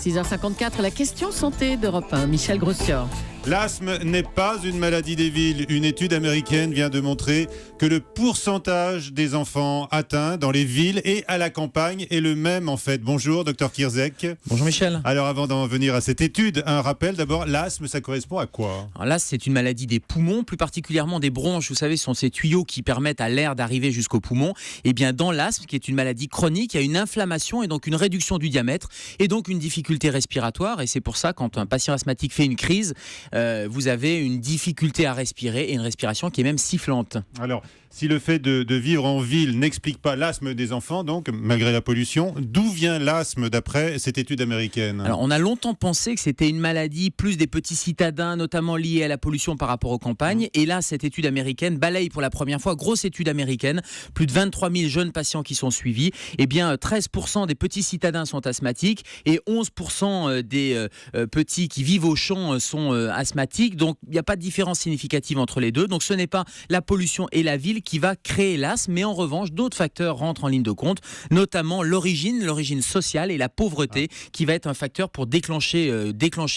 6h54, la question santé d'Europe 1, Michel Grossior. L'asthme n'est pas une maladie des villes. Une étude américaine vient de montrer que le pourcentage des enfants atteints dans les villes et à la campagne est le même en fait. Bonjour, docteur Kierzek. Bonjour Michel. Alors avant d'en venir à cette étude, un rappel d'abord, l'asthme ça correspond à quoi ? Alors là, c'est une maladie des poumons, plus particulièrement des bronches. Vous savez, ce sont ces tuyaux qui permettent à l'air d'arriver jusqu'aux poumons. Et bien dans l'asthme, qui est une maladie chronique, il y a une inflammation et donc une réduction du diamètre et donc une difficulté respiratoire. Et c'est pour ça, quand un patient asthmatique fait une crise, vous avez une difficulté à respirer et une respiration qui est même sifflante. Alors, si le fait de vivre en ville n'explique pas l'asthme des enfants, donc, malgré la pollution, d'où vient l'asthme d'après cette étude américaine ? Alors, on a longtemps pensé que c'était une maladie plus des petits citadins, notamment liée à la pollution par rapport aux campagnes. Et là, cette étude américaine balaye pour la première fois, grosse étude américaine, plus de 23 000 jeunes patients qui sont suivis. Eh bien, 13% des petits citadins sont asthmatiques et 11% des petits qui vivent au champ sont asthmatiques. Donc, il n'y a pas de différence significative entre les deux. Donc, ce n'est pas la pollution et la ville qui va créer l'asthme, mais en revanche, d'autres facteurs rentrent en ligne de compte, notamment l'origine sociale et la pauvreté qui va être un facteur pour déclencher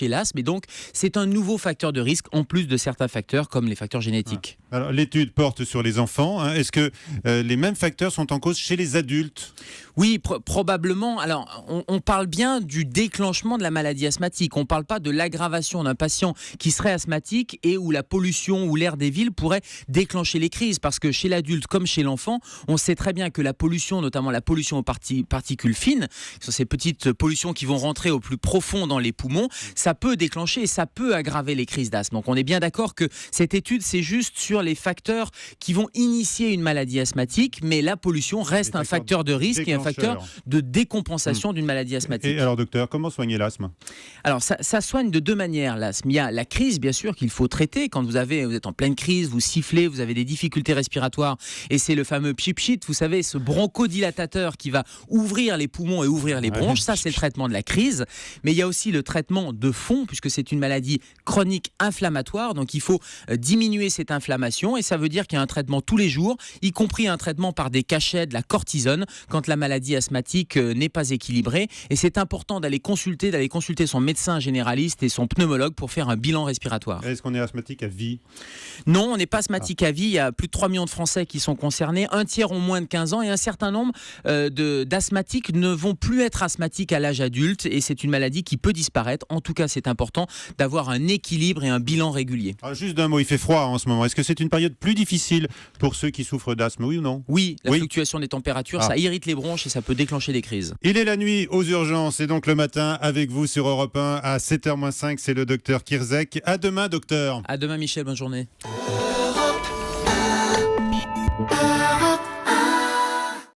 l'asthme. Et donc, c'est un nouveau facteur de risque en plus de certains facteurs comme les facteurs génétiques. Alors, l'étude porte sur les enfants. Est-ce que les mêmes facteurs sont en cause chez les adultes ? Oui, probablement. Alors, on parle bien du déclenchement de la maladie asthmatique. On ne parle pas de l'aggravation d'un patient qui serait asthmatique et où la pollution ou l'air des villes pourrait déclencher les crises. Parce que chez l'adulte comme chez l'enfant, on sait très bien que la pollution, notamment la pollution aux particules fines, ce sont ces petites pollutions qui vont rentrer au plus profond dans les poumons, ça peut déclencher et ça peut aggraver les crises d'asthme. Donc, on est bien d'accord que cette étude, c'est juste sur les facteurs qui vont initier une maladie asthmatique, mais la pollution reste un facteur de risque et un facteur de décompensation d'une maladie asthmatique. Et alors docteur, comment soigner l'asthme ? Alors ça soigne de deux manières l'asthme. Il y a la crise bien sûr qu'il faut traiter. Quand vous êtes en pleine crise, vous sifflez, vous avez des difficultés respiratoires et c'est le fameux pchit-pchit, vous savez, ce bronchodilatateur qui va ouvrir les poumons et ouvrir les bronches. Ça c'est le traitement de la crise. Mais il y a aussi le traitement de fond puisque c'est une maladie chronique inflammatoire. Donc il faut diminuer cette inflammation et ça veut dire qu'il y a un traitement tous les jours, y compris un traitement par des cachets, de la cortisone quand la maladie asthmatique n'est pas équilibrée. Et c'est important d'aller consulter son médecin généraliste et son pneumologue pour faire un bilan respiratoire. Est-ce qu'on est asthmatique à vie ? Non, on n'est pas asthmatique à vie. Il y a plus de 3 millions de Français qui sont concernés. Un tiers ont moins de 15 ans et un certain nombre d'asthmatiques ne vont plus être asthmatiques à l'âge adulte et c'est une maladie qui peut disparaître. En tout cas, c'est important d'avoir un équilibre et un bilan régulier. Alors, juste d'un mot, il fait froid en ce moment. Est-ce que c'est une période plus difficile pour ceux qui souffrent d'asthme, oui ou non ? Oui, la fluctuation des températures, ça irrite les bronches et ça peut déclencher des crises. Il est la nuit aux urgences et donc le matin avec vous sur Europe 1 à 7h-5, c'est le docteur Kierzek. À demain docteur. À demain Michel, bonne journée.